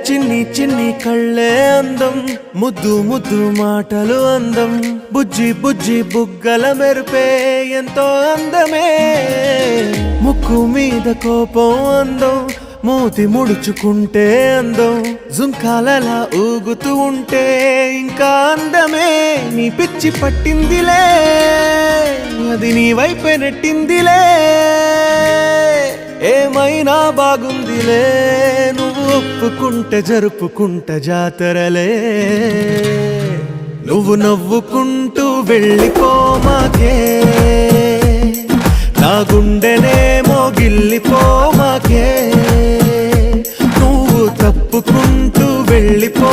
చిన్ని చిన్ని కళ్ళే అందం, ముద్దు ముద్దు మాటలు అందం, బుజ్జి బుజ్జి బుగ్గల మెరుపే ఎంతో అందమే. ముక్కు మీద కోపం అందం, మూతి ముడుచుకుంటే అందం, జుంకాలలా ఊగుతూ ఉంటే ఇంకా అందమే. నీ పిచ్చి పట్టిందిలే, అది నీ వైపే నెట్టిందిలే. ఏమైనా బాగుందిలే, నువ్వు ఒప్పుకుంటే జరుపుకుంటే జాతరలే. నువ్వు నవ్వుకుంటూ వెళ్ళిపోమాకే, నా గుండెనేమో గిల్లిపోమాకే. నువ్వు తప్పుకుంటూ వెళ్ళిపో